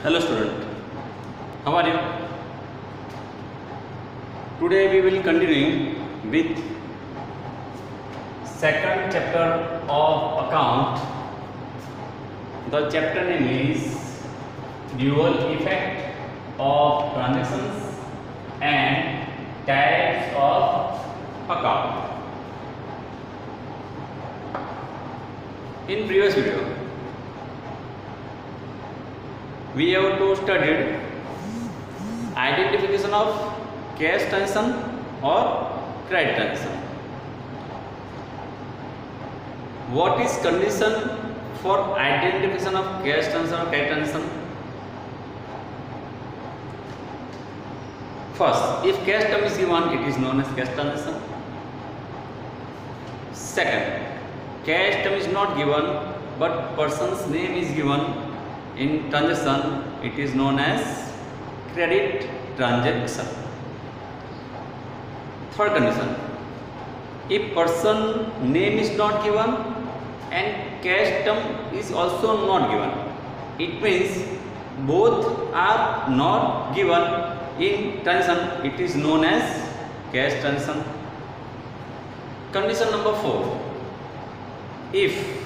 Hello student, how are you? Today we will continue with second chapter of account. The chapter name is dual effect of transactions and types of account. In previous video we have to studied identification of cash transaction or credit transaction. What is condition for identification of cash transaction or credit transaction? First, if cash term is given, it is known as cash transaction. Second, cash term is not given but person's name is given in transaction, it is known as credit transaction. Third condition, if person name is not given and cash term is also not given, it means both are not given in transaction, it is known as cash transaction. Condition number 4, if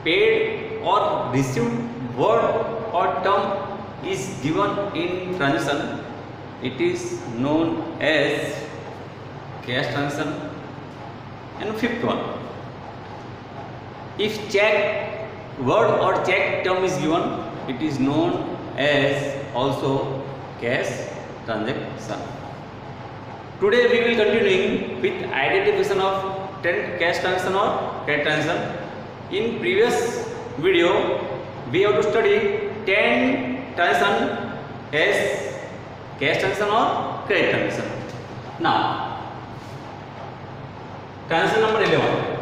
paid or received word or term is given in transaction, it is known as cash transaction. And fifth one, if check word or check term is given, it is known as also cash transaction. Today we will continue with identification of cash transaction or credit transaction. In previous video we have to study 10 transaction as cash transaction or credit transaction. Now transaction number 11,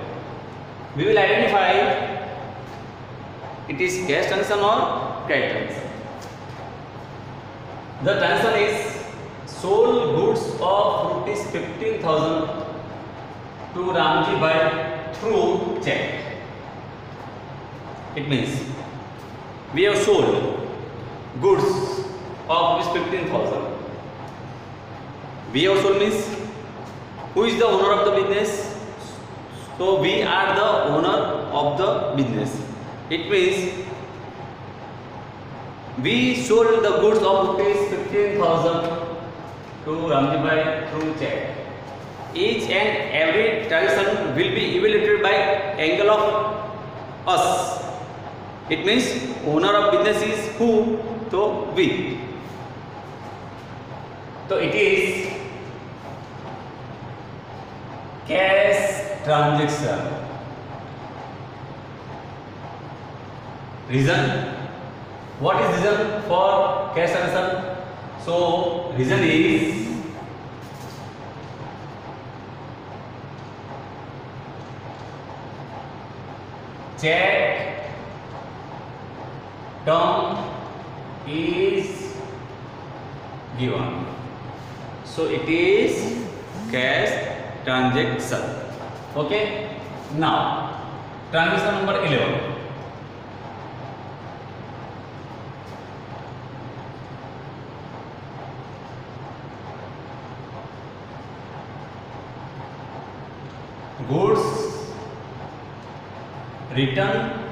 we will identify it is cash transaction or credit transaction. The transaction is sold goods of rupees 15,000 to Ramji Bhai through check. It means we have sold goods of 15,000. We have sold means who is the owner of the business? So we are the owner of the business. It means we sold the goods of rupees 15,000 to Ramji Bhai through check. Each and every transaction will be evaluated by angle of us. It means owner of business is who? So we. So it is cash transaction. Reason? What is reason for cash transaction? So reason is check term is given, so it is cash transaction. Okay, now transaction number 11, goods return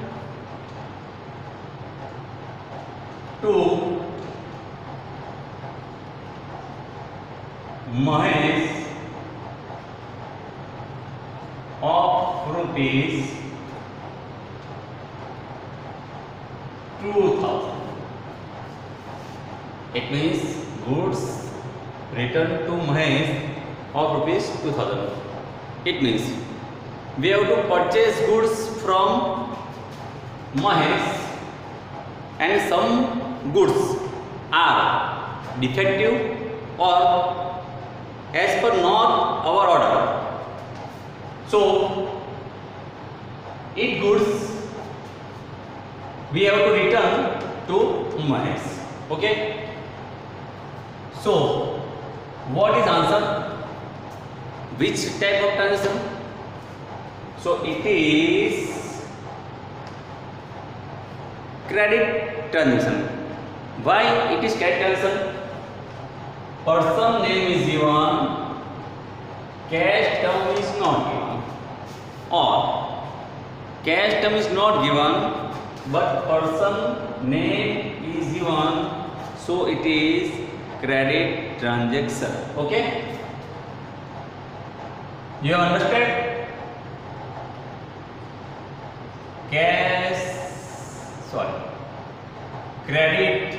to Mahesh of rupees 2,000. It means goods return to Mahesh of rupees 2,000. It means we have to purchase goods from Mahesh and some goods are defective or as per not our order. So it goods we have to return to Mahesh. Okay. So what is answer? Which type of transaction? So it is credit transaction. Why it is credit transaction? Person name is given, cash term is not given, or cash term is not given but person name is given, so it is credit transaction. Okay, you have understood? Credit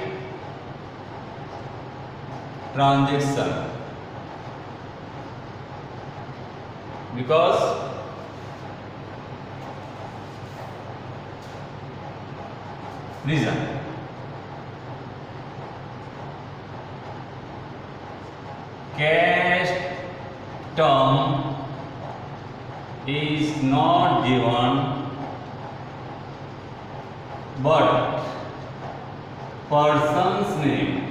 transaction, because reason cash term is not given but person's name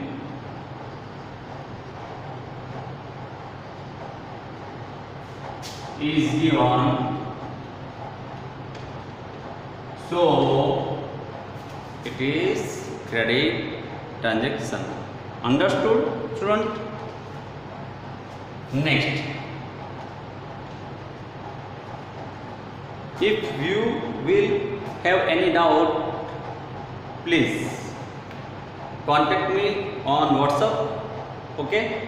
is given, so it is credit transaction. Understood, student? Next, if you will have any doubt, please contact me on WhatsApp. Okay,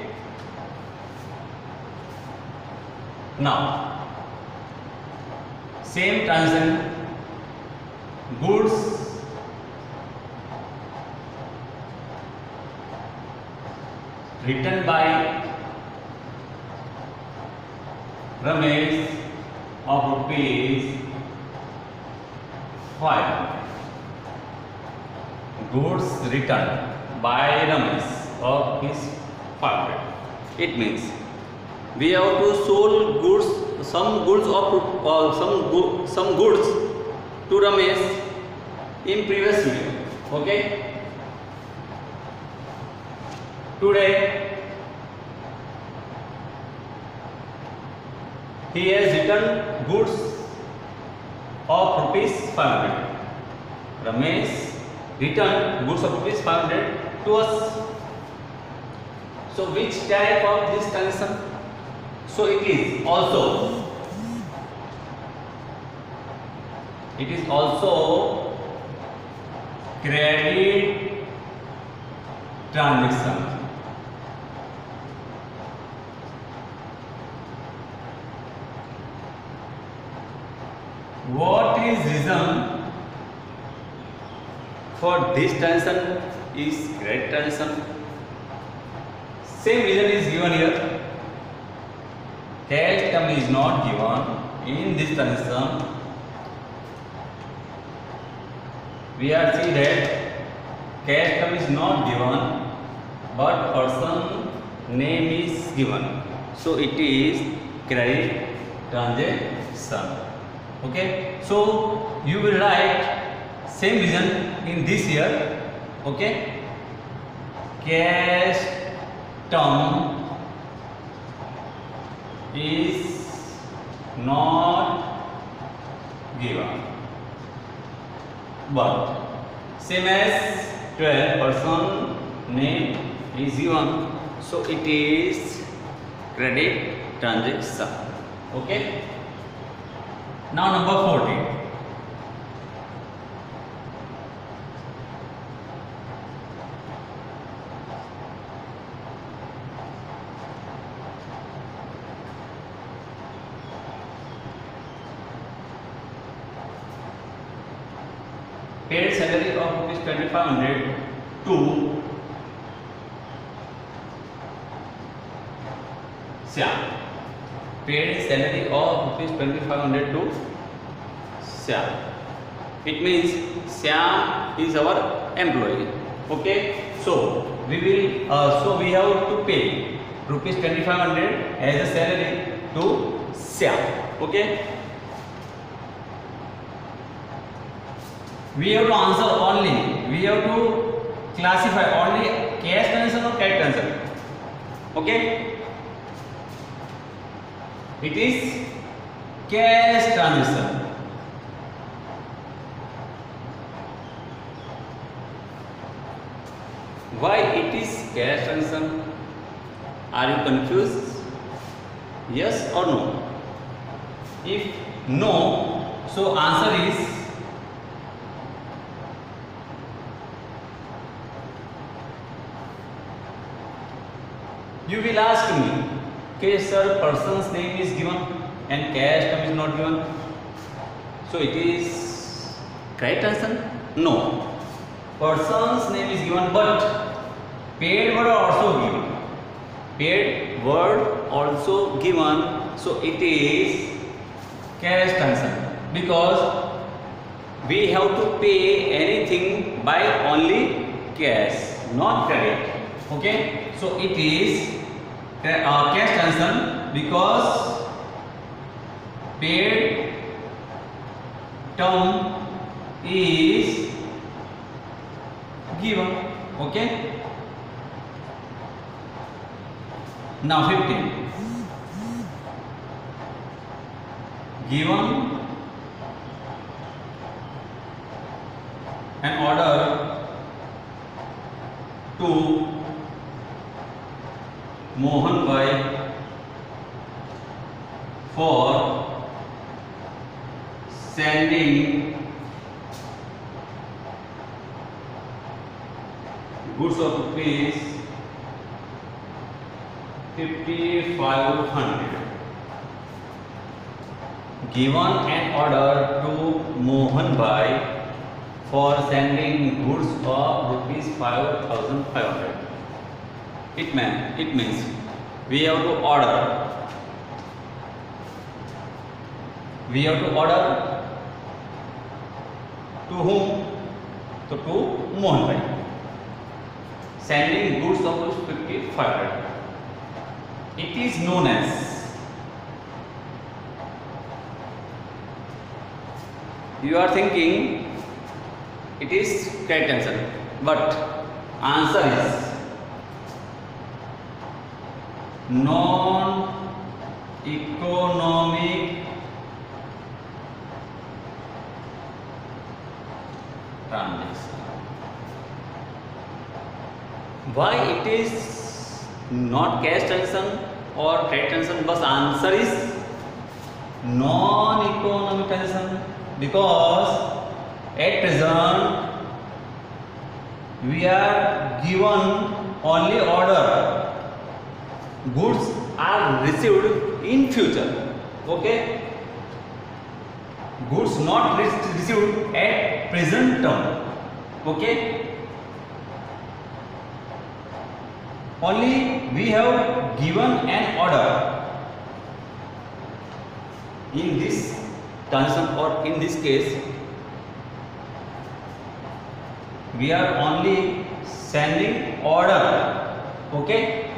now same transaction, goods written by Ramesh of rupees 5. Goods written by Ramesh of his 500. It means we have to sold goods, some goods of some goods to Ramesh in previous video. Okay. Today he has written goods of rupees 500. Ramesh returned goods of rupees 500 to us. So which type of this transaction? So it is also credit transaction. What is reason for this transaction is credit transaction? Same reason is given here. Cash term is not given in this transaction. We are see that cash term is not given but person name is given, so it is credit transaction. Okay, so you will write same reason in this here. Okay, cash term is not given but same as 12 person name is given, so it is credit transaction. Okay, now number 14. Paid salary of rupees 2500 to Syam. Paid salary of rupees 2500 to Syam. It means Syam is our employee. Okay, so we have to pay rupees 2500 as a salary to Syam. Okay. We have to answer only, we have to classify only cash transaction or credit transaction. Okay, it is cash transaction. it is cash transaction? Are you confused? Yes or no? If no, so answer is you will ask me, okay sir, person's name is given and cash term is not given, so it is correct answer? No, person's name is given but paid word also given. Paid word also given, so it is cash transaction because we have to pay anything by only cash, not credit. Okay, so it is cash transaction because paid term is given. Okay, now 15. Given an order to Mohan Bhai for sending goods of rupees 5,500. Given an order to Mohan Bhai for sending goods of rupees 5,500. It means we have to order. We have to order to whom? So to Mohan Bhai. Sending goods of 5,500. It is known as, you are thinking it is correct answer, but answer is non-economic transaction. Why it is not cash transaction or credit transaction? But answer is non-economic transaction because at present we are given only order. Goods are received in future. Okay, goods not received at present term. Okay, only we have given an order. In this transaction or in this case, we are only sending order. Okay,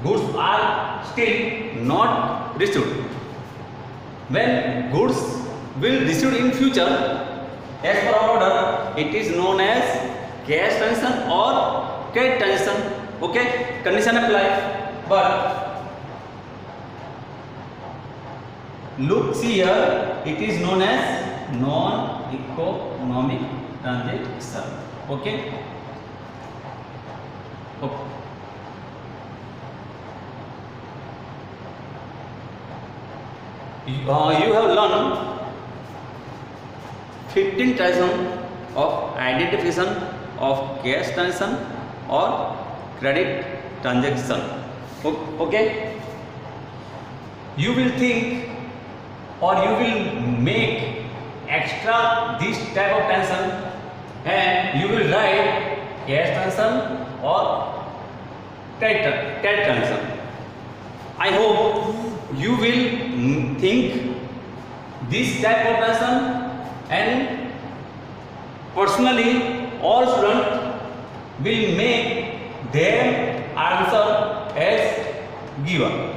goods are still not received. When goods will receive in future, as per our order, it is known as cash transaction or credit transaction. Okay, condition apply. But look, see here, it is known as non-economic transaction. Okay. You have learned 15 transaction of identification of cash transaction or credit transaction. Okay, you will think or you will make extra this type of transaction and you will write cash transaction or credit transaction. I hope you will think this type of transaction, and personally all students will make their answer as given.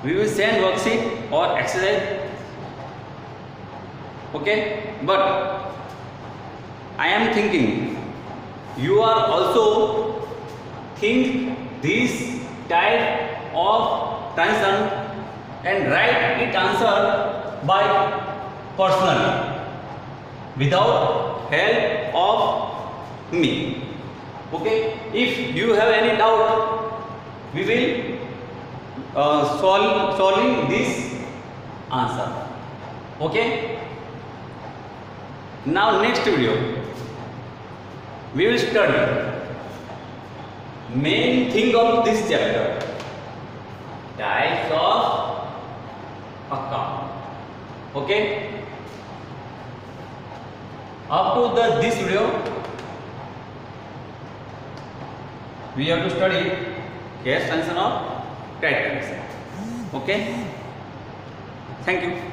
We will send worksheet or exercise. Okay, but I am thinking you are also think this type of transaction and write it answer by personally without help of me. Okay, if you have any doubt, we will solving this answer. Okay, now next video we will study main thing of this chapter, types of account. Okay, up to this video we have to study cash transaction or trade transaction. Okay, thank you.